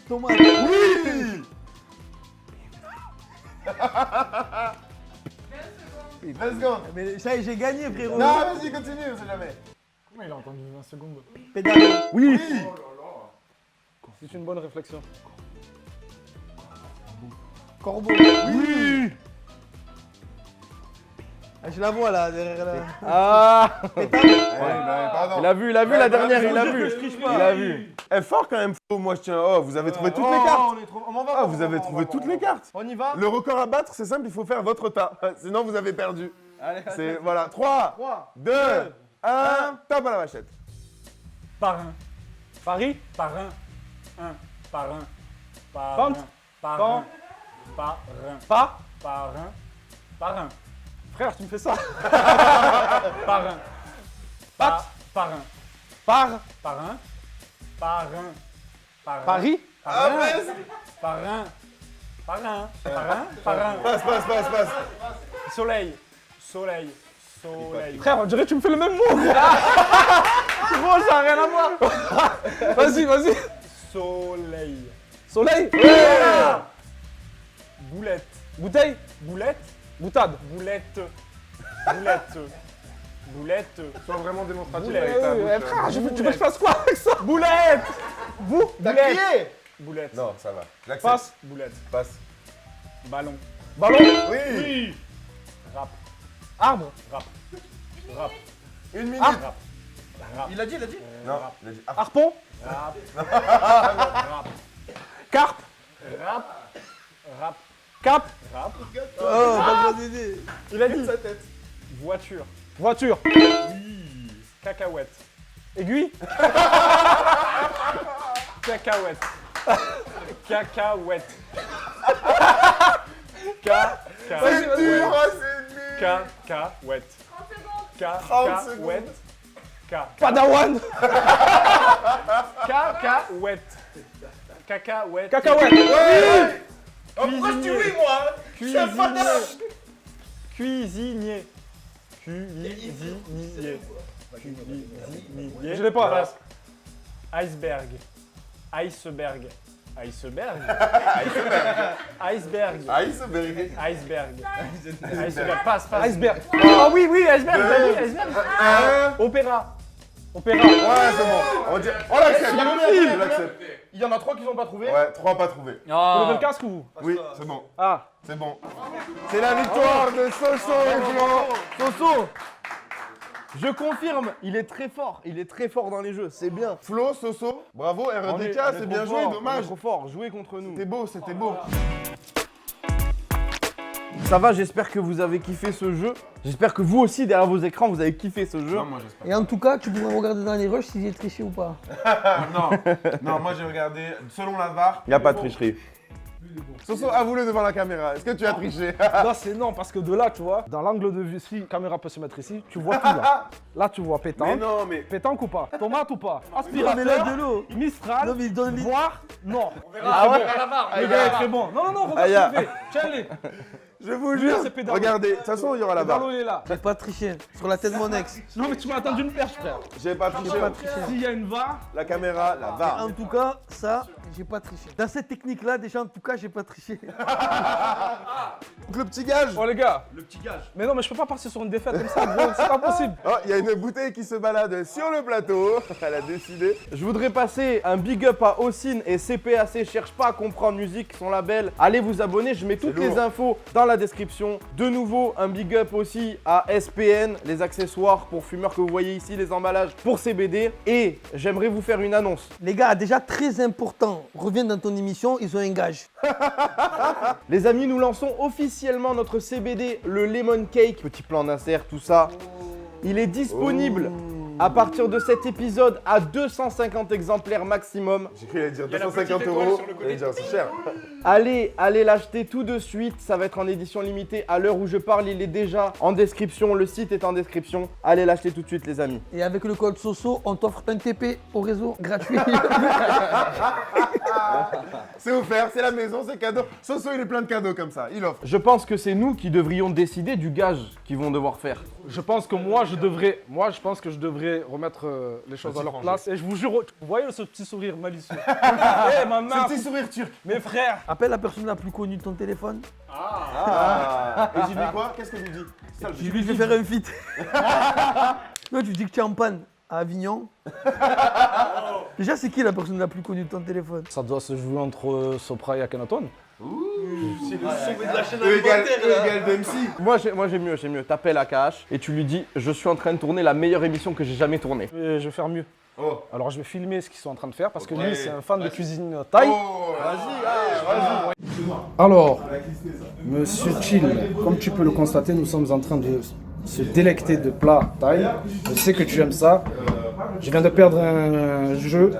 Tomate.
Oui. 20 secondes.
Mais ça y est, j'ai gagné, frérot.
Non, vas-y, continue, on sait jamais.
Comment il a entendu 20 secondes?
Pédalo.
Oui.
C'est une bonne réflexion.
Corbeau.
Oui.
Ah, je la vois là, derrière là.
Ah.
Pétale.
Pardon.
Il a vu la dernière, il a vu.
Je triche pas.
Il a vu.
Eh, fort quand même, Flo. Moi, je tiens. Oh, vous avez trouvé toutes les cartes.
On m'en va.
Ah, vous avez trouvé toutes les cartes.
On y va.
Le record à battre, c'est simple, il faut faire votre tas. Sinon, vous avez perdu.
Allez,
C'est voilà, 3,
3.
2, 1, tape à la machette.
Parrain.
Paris.
Parrain. Un. Parrain.
Pente.
Parrain. Parrain.
Pas.
Parrain. Parrain.
Frère, tu me fais ça.
Parrain.
Pat.
Parrain.
Par.
Parrain. Parrain. Parrain.
Paris.
Parrain. Parrain. Parrain. Parrain. Parrain.
Passe.
Soleil. Soleil. Soleil.
Frère, on dirait que tu me fais le même mot. Gros, ça n'a rien à voir. Vas-y.
Soleil.
Soleil.
Boulette.
Bouteille.
Boulette.
Boutade.
Boulette. Boulette. Boulette.
Sois vraiment démonstratif
Boulette.
avec ta bouche.
Frère, tu veux que je fasse quoi avec ça? Boulette.
Boulette. Boulette.
Non, ça va. J'accepte.
Passe.
Boulette.
Passe.
Ballon.
Ballon.
Oui.
Rap.
Arbre.
Rap. Rap.
Une minute.
Rap.
Il a dit.
Non, il a dit. Ah,
Harpon.
Rap. Rap.
Carpe.
Rap. Rap.
Cap.
Rap.
Oh, pas de bonne idée.
Il a dit. Voiture.
Voiture.
Cacahuète.
Aiguille.
Cacahuète. Cacahuète.
c'est dur, oh, c'est nul.
Cacahuète.
30 secondes.
Cacahuète.
Padawan.
Cacahuète. Cacahuète.
Cacahuète.
Ouais.
Pourquoi tu ris, moi? Cuisinier. Cuisinier. Cuisinier. Cuisinier.
Je l'ai pas.
Passe. Iceberg. Iceberg. Iceberg. Iceberg.
Iceberg.
Iceberg. Iceberg. Passe.
Iceberg.
Ah oui, iceberg. T'as dit iceberg. Opéra.
Opéra.
Ouais, c'est bon. On l'accepte. On l'accepte.
Il y en a 3 qui n'ont pas trouvé.
Ouais, 3 pas trouvés.
Faut lever le casque ou?
Oui, c'est bon.
Ah.
C'est bon. C'est la victoire de Soso et Flo.
Soso. Je confirme, il est très fort. Il est très fort dans les jeux. C'est bien.
Flo, Soso, bravo, RDK, c'est bien joué, dommage.
Trop fort. Jouez contre nous.
C'était beau, c'était beau.
Ça va, j'espère que vous avez kiffé ce jeu. J'espère que vous aussi, derrière vos écrans, vous avez kiffé ce jeu.
Non, moi j'espère.
Et en tout cas, tu pourras regarder dans les rushs si j'ai triché ou pas.
Non, moi j'ai regardé, selon la VAR, il n'y a pas de tricherie. Soso, avoue-le devant la caméra, est-ce que tu as triché?
Non, c'est non, parce que de là, tu vois, dans l'angle de vue, si la caméra peut se mettre ici, tu vois tout là. Là, tu vois
Mais
pétanque.
non, mais...
Pétanque ou pas? Tomate ou pas?
Mais
Aspirateur.
là, de l'eau.
Mistral.
Non, mais donne-lui.
Boire. Non.
Ah ouais.
Le gars est très bon. Non, regarde
Aïe,
ce qu'il fait. Tiens-les.
Je vous
Lui,
jure,
c'est pédalo.
regardez, de toute façon il y aura la
Le
VAR.
ballon, il est là.
J'ai pas triché. Sur la tête de mon ex.
Non, mais tu m'as attendu une perche, frère.
J'ai pas triché.
J'ai pas triché.
S'il y a une VAR,
La caméra, la VAR.
En tout cas, ça, j'ai pas triché. Dans cette technique-là, déjà, en tout cas, j'ai pas triché.
Donc le petit gage.
oh les gars.
Le petit gage.
Mais non, mais je peux pas partir sur une défaite comme ça, gros. C'est pas possible.
Oh, il y a une bouteille qui se balade sur le plateau. Elle a décidé.
Je voudrais passer un big up à Ossine et CPAC. Cherche pas à comprendre musique, son label. Allez vous abonner, je mets toutes les
lourd.
infos dans la description. De nouveau, un big up aussi à SPN, les accessoires pour fumeurs que vous voyez ici, les emballages pour CBD. Et j'aimerais vous faire une annonce.
Les gars, déjà très important, reviens dans ton émission, ils ont un gage.
Les amis, nous lançons officiellement notre CBD, le Lemon Cake. Petit plan d'insert, tout ça. Il est disponible À partir de cet épisode, à 250 exemplaires maximum.
J'ai cru qu'il allait dire
Il y a la
250
petite étoile
euros.
sur le côté.
Il allait dire c'est cher.
Allez l'acheter tout de suite, ça va être en édition limitée. À l'heure où je parle, il est déjà en description, le site est en description. Allez l'acheter tout de suite les amis.
Et avec le code SOSO, on t'offre un TP au réseau gratuit.
C'est offert, c'est la maison, c'est cadeau. Soso, il est plein de cadeaux comme ça, il offre.
Je pense que c'est nous qui devrions décider du gage qu'ils vont devoir faire.
Je pense que je pense que je devrais remettre les choses à leur place. Et je vous jure, vous voyez ce petit sourire malicieux. Eh, ma main,
Petit sourire turc.
mes frères.
Appelle la personne la plus connue de ton téléphone.
Et tu dis quoi? Qu'est-ce que tu dis? Ça,
Je lui fais faire un feat. Non, tu dis que tu es en panne à Avignon. Déjà, c'est qui la personne la plus connue de ton téléphone?
Ça doit se jouer entre Sopra et Akhenaton.
égal d'MC.
Moi j'ai mieux. T'appelles Akash et tu lui dis je suis en train de tourner la meilleure émission que j'ai jamais tournée.
Et je vais faire mieux.
Oh.
Alors je vais filmer ce qu'ils sont en train de faire parce que lui c'est un fan de cuisine thaï.
Vas-y.
Alors, Monsieur Chill, comme tu peux le constater, nous sommes en train de se délecter de plats thaï. Je sais que tu aimes ça. Je viens de perdre un jeu.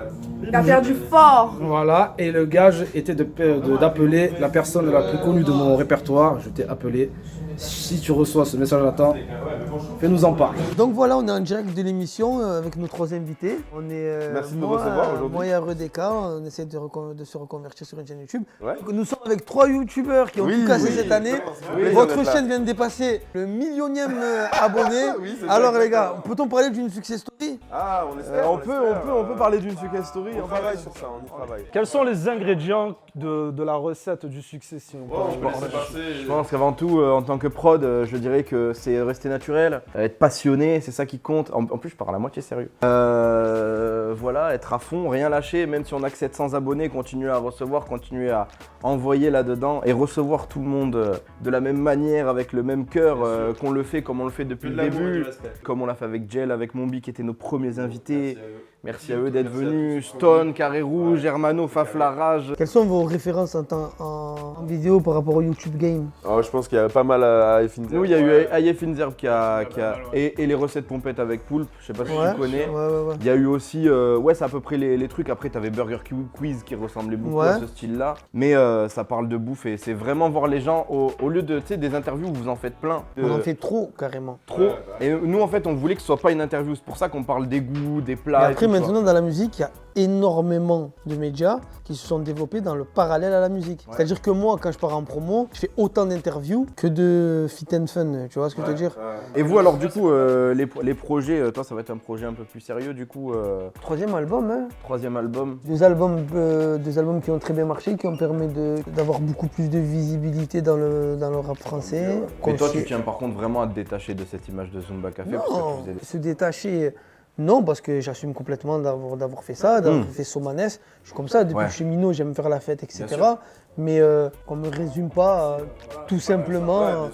Il a perdu fort.
Voilà, et le gage était d'appeler la personne la plus connue de mon répertoire. Je t'ai appelé. Si tu reçois ce message à temps, fais-nous en part.
Donc voilà, on est en direct de l'émission avec nos trois invités. On est
Merci de nous recevoir aujourd'hui.
moi et REDK, on essaie de se reconvertir sur une chaîne YouTube.
Ouais.
Donc, nous sommes avec 3 youtubeurs qui ont tout cassé cette année.
Oui,
Votre
on est là.
chaîne vient de dépasser le millionième abonné.
Oui, c'est
Alors
ça,
les gars, peut-on parler d'une success story?
Ah, on espère.
On peut parler d'une success story.
On travaille sur ça, on y travaille.
Quels sont les ingrédients de la recette du succès si on peut en parler?
Je pense qu'avant tout, en tant que prod, je dirais que c'est rester naturel, être passionné, c'est ça qui compte. En plus, je parle à moitié sérieux. Voilà, être à fond, rien lâcher, même si on a que 700 abonnés, continuer à recevoir, continuer à envoyer là-dedans et recevoir tout le monde de la même manière, avec le même cœur, qu'on le fait comme on le fait depuis le début, comme on l'a fait avec Jel, avec Mombi qui étaient nos premiers invités. Merci à eux d'être venus, Stone, Carré Rouge, Hermano, Faf la Rage.
Quelles sont vos références en vidéo par rapport au YouTube Game?
Oh, je pense qu'il y a pas mal à Finzer.
Nous, il y a eu Aïe Finzerb qui a et les recettes pompettes avec Poulpe, je sais pas si tu connais.
Ouais.
Il y a eu aussi, c'est à peu près les trucs. Après, t'avais Burger Quiz qui ressemblait beaucoup à ce style-là. Mais ça parle de bouffe et c'est vraiment voir les gens au lieu de, tu sais, des interviews où vous en faites plein.
On en fait trop, carrément.
Trop. Et nous, en fait, on voulait que ce soit pas une interview. C'est pour ça qu'on parle des goûts, des plats.
Et après,
et tout
maintenant, dans la musique, il y a énormément de médias qui se sont développés dans le parallèle à la musique. C'est-à-dire que moi, quand je pars en promo, je fais autant d'interviews que de fit and fun. Tu vois ce que je veux dire?
Et vous, alors, du coup, les projets, toi, ça va être un projet un peu plus sérieux, du coup.
Troisième album, hein.
Troisième album.
Deux albums qui ont très bien marché, qui ont permis d'avoir beaucoup plus de visibilité dans le rap français.
Mais toi, tu tiens par contre vraiment à te détacher de cette image de Zumba Café parce que
Non,
tu faisais
se détacher, non, parce que j'assume complètement d'avoir fait ça, d'avoir fait Somanes. Je suis comme ça, depuis que je suis minot, j'aime faire la fête, etc. Mais qu'on ne me résume pas tout simplement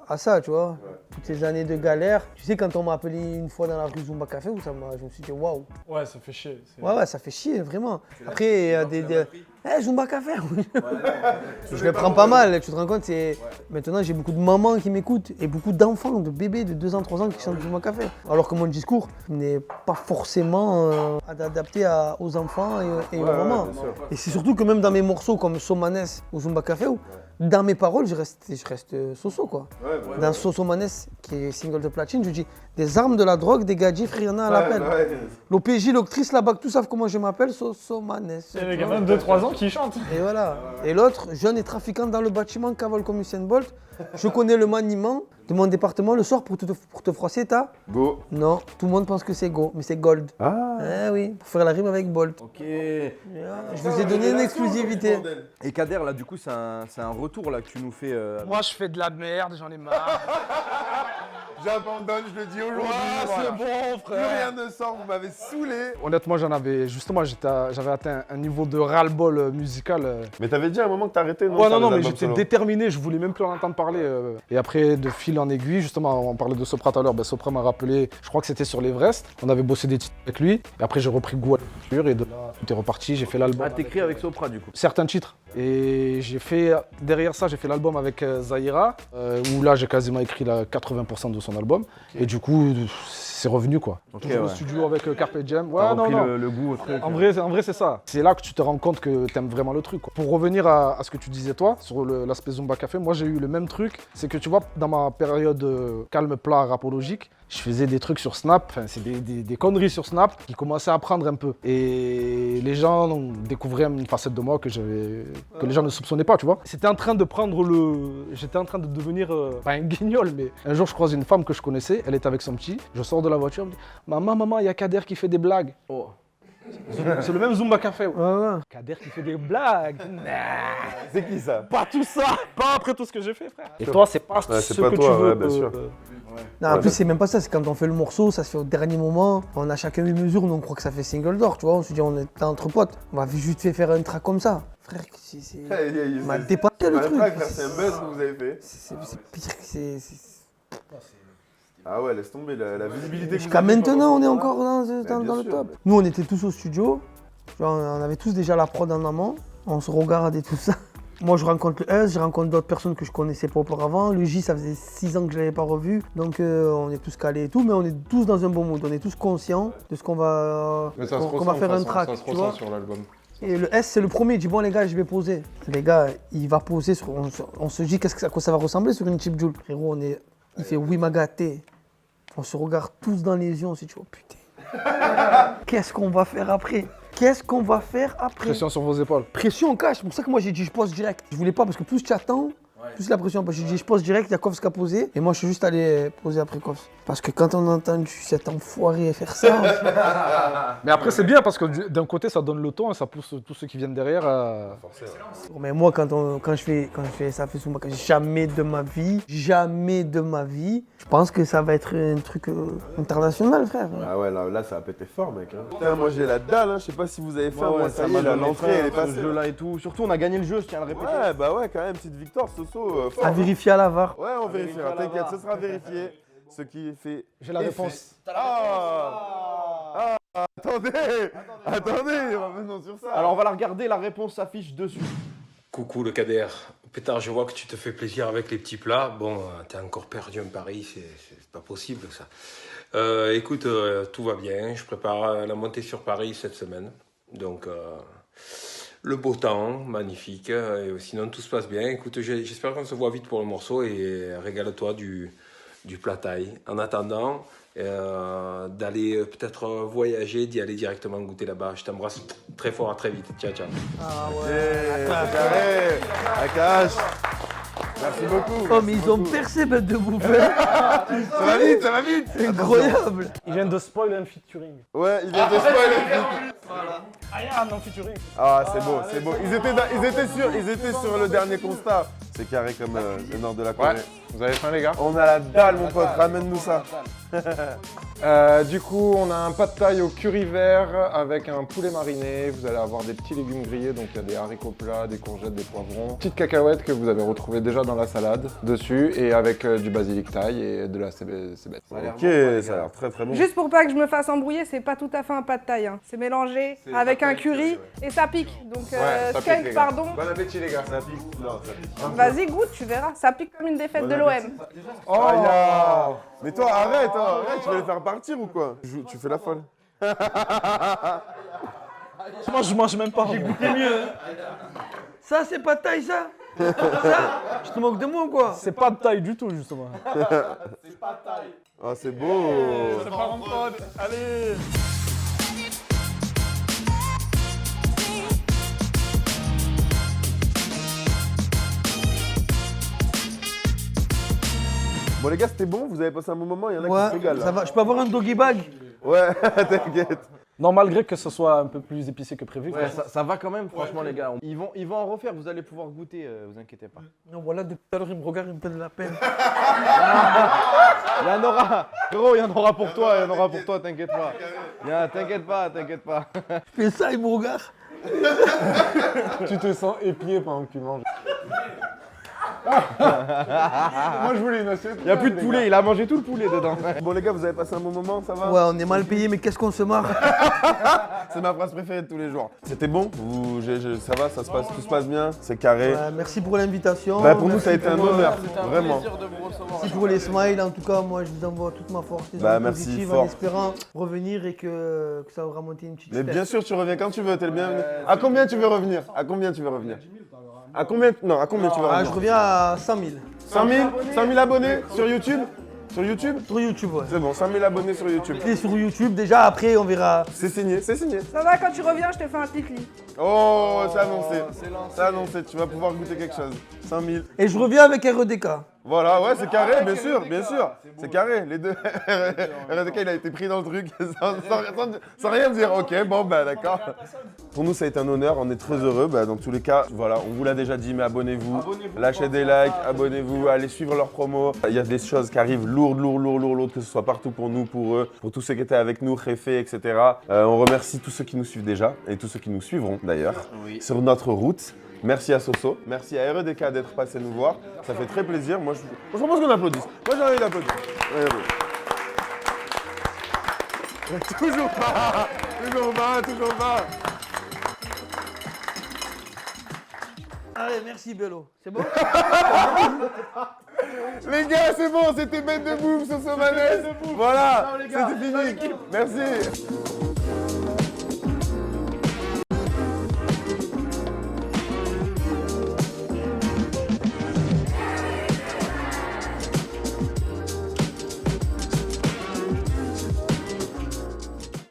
à ça, tu vois. Toutes ces années de galère. Tu sais, quand on m'a appelé une fois dans la rue Zumba Café, je me suis dit waouh.
Ouais, ça fait chier.
Ouais, ça fait chier, vraiment. Après, il y a Zumba Café, oui. Je le prends pas mal, tu te rends compte, maintenant j'ai beaucoup de mamans qui m'écoutent et beaucoup d'enfants, de bébés de 2 ans, 3 ans qui chantent Zumba Café. Alors que mon discours n'est pas forcément adapté aux enfants et aux mamans. Et c'est surtout que même dans mes morceaux comme Somanes ou Zumba Café, dans mes paroles, je reste Soso, quoi. Dans Soso Manes, qui est single de platine, je dis des armes, de la drogue, des gadgets, frère, il y en a à l'appel. L'OPJ, l'octrice, la BAC, tout savent comment je m'appelle, Soso Manes.
Il y a des gamins de 2-3 ans qui chantent.
Et voilà. Et l'autre, jeune et trafiquant dans le bâtiment, cavale comme Usain Bolt. Je connais le maniement de mon département le soir pour te froisser, t'as
Go.
Non, tout le monde pense que c'est Go, mais c'est Gold.
Ah.
Eh oui, pour faire la rime avec Bolt.
Ok.
Je vous ai donné une exclusivité.
Et Kader, là, du coup, c'est un retour là que tu nous fais.
Moi je fais de la merde, j'en ai marre.
J'abandonne, je le dis aujourd'hui.
C'est bon
Plus rien ne sort, vous m'avez saoulé.
Honnêtement, j'avais atteint un niveau de ras-le-bol musical.
Mais t'avais dit à un moment que t'arrêtais, non?
Ouais,
sur
non,
les
mais
albums
j'étais
solo.
déterminé, je voulais même plus en entendre parler. Et après, de fil en aiguille, justement, on parlait de Sopra tout à l'heure, Sopra m'a rappelé, je crois que c'était sur l'Everest, on avait bossé des titres avec lui, et après j'ai repris goût à l'écriture, et de là, tout est reparti, j'ai fait l'album.
Ah, t'écris avec Sopra, du coup.
Certains titres. Et derrière ça, j'ai fait l'album avec Zahira, où là, j'ai quasiment écrit 80% de son album. Et du coup, c'est revenu quoi.
Ok,
Toujours au
ouais.
studio avec Carpe Diem.
T'as
Ouais, non,
repris
non.
le goût au truc.
En vrai, c'est ça. C'est là que tu te rends compte que t'aimes vraiment le truc, quoi. Pour revenir à ce que tu disais toi, sur l'aspect Zumba Café, moi j'ai eu le même truc. C'est que tu vois, dans ma période calme plat rapologique, je faisais des trucs sur Snap, enfin c'est des conneries sur Snap qui commençaient à prendre un peu. Et les gens découvraient une facette de moi que les gens ne soupçonnaient pas, tu vois. J'étais en train de devenir, pas un guignol, mais un jour je croise une femme que je connaissais, elle était avec son petit, je sors de la voiture, elle me dit « Maman, il y a Kader qui fait des blagues.
Oh. »
C'est le même Zumba Café. Ouais.
Ouais.
Kader qui fait des blagues.
C'est qui ça?
Pas tout ça, pas après tout ce que j'ai fait, frère. Et toi, c'est pas
Ouais,
ce
c'est pas
que
toi,
tu veux.
ouais, bien sûr.
Non, en plus, c'est même pas ça, c'est quand on fait le morceau, ça se fait au dernier moment. On a chacun une mesure, nous on croit que ça fait single d'or, tu vois. On se dit, on est entre potes. On va juste faire un track comme ça. Frère, c'est. On m'a dépassé le truc.
C'est un buzz que vous avez fait.
C'est pire que c'est.
Ah ouais, laisse tomber la visibilité. que
Jusqu'à
vous avez
maintenant, on est
pendant
encore
Bien
dans le
sûr,
top. Nous, on était tous au studio. Tu vois, on avait tous déjà la prod en amont. On se regarde et tout ça. Moi, je rencontre le S, je rencontre d'autres personnes que je connaissais pas auparavant. Le J, ça faisait 6 ans que je l'avais pas revu. Donc, on est tous calés et tout, mais on est tous dans un bon mood. On est tous conscients de ce qu'on va,
Mais ça se
qu'on
ressent,
va faire
de
un
toute façon,
track.
ça se
Tu
ressent
vois.
sur l'album.
Et le S, c'est le premier. Il dit, bon, les gars, je vais poser. Les gars, il va poser. On se dit à quoi ça va ressembler sur une chip Joule. Frérot, il fait oui, ma gâté. On se regarde tous dans les yeux. On se dit, oh putain. Qu'est-ce qu'on va faire après? Qu'est-ce qu'on va faire après?
Pression sur vos épaules.
Pression cash, c'est pour ça que moi j'ai dit je pose direct. Je voulais pas parce que plus tu attends, plus la pression. Parce que j'ai dit je pose direct, il y a Kovs qui a posé. Et moi je suis juste allé poser après Kovs. Parce que quand on a entendu cet enfoiré faire ça.
Mais après, c'est bien parce que d'un côté, ça donne le ton et ça pousse tous ceux qui viennent derrière à.
Mais moi quand je fais ça fait souvent, jamais de ma vie, je pense que ça va être un truc international, frère.
Ah ouais, là, ça a pété fort, mec. Hein. Putain, moi j'ai la dalle, hein. Je sais pas si vous avez faim.
Ouais,
Moi, ça y est,
m'a donné
l'entrée elle est
faim, ce
passée.
jeu-là et tout. Surtout, on a gagné le jeu, je tiens à le répéter.
Ouais, bah ouais, quand même, petite victoire, Soso. Fort,
À
hein.
vérifier à la VAR.
Ouais, on vérifiera, t'inquiète, ce sera vérifié. Ce qui est fait.
J'ai la
est
réponse.
fait. Attendez, revenons sur ça.
Alors, on va la regarder, la réponse s'affiche dessus.
Coucou le Kader. Pétard, je vois que tu te fais plaisir avec les petits plats. Bon, t'as encore perdu un pari, c'est pas possible ça. Écoute, tout va bien. Je prépare la montée sur Paris cette semaine. Donc, le beau temps, magnifique. Et sinon, tout se passe bien. Écoute, j'espère qu'on se voit vite pour le morceau et régale-toi du plat thaï. En attendant, d'aller peut-être voyager, d'y aller directement goûter là-bas. Je t'embrasse très fort, à très vite. Ciao, ciao.
Ah
C'est carré, Akash. Merci beaucoup.
Oh mais ils ont percé bête de bouffe.
Ça va vite.
C'est incroyable.
Il vient de spoil un featuring.
Ouais, il vient de spoiler.
Non, featuring.
Ah, c'est beau, c'est beau. Ils étaient sur le dernier constat. C'est carré comme le nord de la Corée.
Ouais, vous avez faim les gars?
On a la dalle, mon pote. Ramène-nous ça.
Du coup, on a un pad thaï au curry vert avec un poulet mariné. Vous allez avoir des petits légumes grillés, donc il y a des haricots plats, des courgettes, des poivrons. Petite cacahuète que vous avez retrouvée déjà dans la salade dessus et avec du basilic thaï et de la cébette.
Ok, ça a l'air très très bon.
Juste pour pas que je me fasse embrouiller, c'est pas tout à fait un pad thaï. Hein. C'est mélangé avec un curry et ça pique. Donc,
ça pique,
skunk,
les gars.
pardon.
Bon appétit les gars.
Ça pique. Non, ça pique.
Vas-y, goûte, tu verras. Ça pique comme une défaite de l'OM.
Oh, mais toi, arrête, tu vas les faire partir ou quoi? Tu fais la folle.
Moi, je mange même pas.
Ça c'est pas de taille ça. Ça, je te moque de moi ou quoi?
C'est pas de taille du tout, justement.
Oh, c'est beau.
Allez.
Bon les gars, c'était bon, vous avez passé un bon moment, il y en a qui se
Ouais,
régalent.
ça
Là.
va. Je peux avoir un doggy bag?
Ouais, t'inquiète.
Non, malgré que ce soit un peu plus épicé que prévu.
Ouais, ça va quand même, franchement, les gars. Ils vont en refaire, vous allez pouvoir goûter, vous inquiétez pas.
Non, voilà, depuis tout à l'heure, il me regarde, il me donne la peine.
Il y en aura, gros, il y en aura pour toi, t'inquiète pas. T'inquiète pas.
Je fais ça, il me regarde.
Tu te sens épié pendant que tu manges. Moi, je voulais une assiette.
Il y a plus de poulet, il a mangé tout le poulet dedans.
Bon les gars, vous avez passé un bon moment, ça va?
Ouais, on est mal payé, mais qu'est-ce qu'on se marre.
C'est ma phrase préférée de tous les jours. C'était bon? Ça va, ça se passe, tout se passe bien? C'est carré?
Ouais, merci pour l'invitation.
Bah, pour nous,
Merci
ça a été un
pour,
honneur,
C'était un
vraiment.
plaisir de vous recevoir.
Merci pour les smiles, en tout cas, moi je vous envoie toute ma force, les
Bah,
ondes
merci
positives,
fort.
en espérant revenir et que ça aura monté une petite
Mais
step.
bien sûr, tu reviens quand tu veux, t'es le bienvenu. À combien tu veux revenir? À combien tu veux revenir? À combien? Non, à combien tu veux
Ah,
revenir?
je reviens à 100 000.
100 000? 100 000 abonnés sur YouTube? Sur YouTube?
Sur YouTube, ouais.
C'est bon, 100 000 abonnés sur YouTube.
Et sur YouTube, déjà après on verra.
C'est signé, c'est signé.
Ça va, quand tu reviens, je te fais un clic-clic.
Oh, c'est annoncé. C'est annoncé, tu vas pouvoir goûter quelque chose. 100 000.
Et je reviens avec REDK.
Voilà, ouais, c'est carré, bien sûr, bien sûr. C'est carré, les deux. RDK, il a été pris dans le truc sans rien dire. Ok, bon, bah d'accord. Pour nous, ça a été un honneur, on est très heureux. Bah, dans tous les cas, voilà, on vous l'a déjà dit, mais abonnez-vous, lâchez des likes, abonnez-vous, allez suivre leurs promos. Il y a des choses qui arrivent lourdes, que ce soit partout pour nous, pour eux, pour tous ceux qui étaient avec nous, Réfé, etc. On remercie tous ceux qui nous suivent déjà et tous ceux qui nous suivront d'ailleurs sur notre route. Merci à Soso, merci à REDK d'être passé nous voir. Ça fait très plaisir. Moi, je propose qu'on applaudisse. Moi, j'ai envie d'applaudir. Toujours pas, toujours pas.
Allez, merci Bello. C'est bon?
Les gars, c'est bon, c'était Ben de Bouffe, Soso Manès. Voilà, c'était fini. Merci.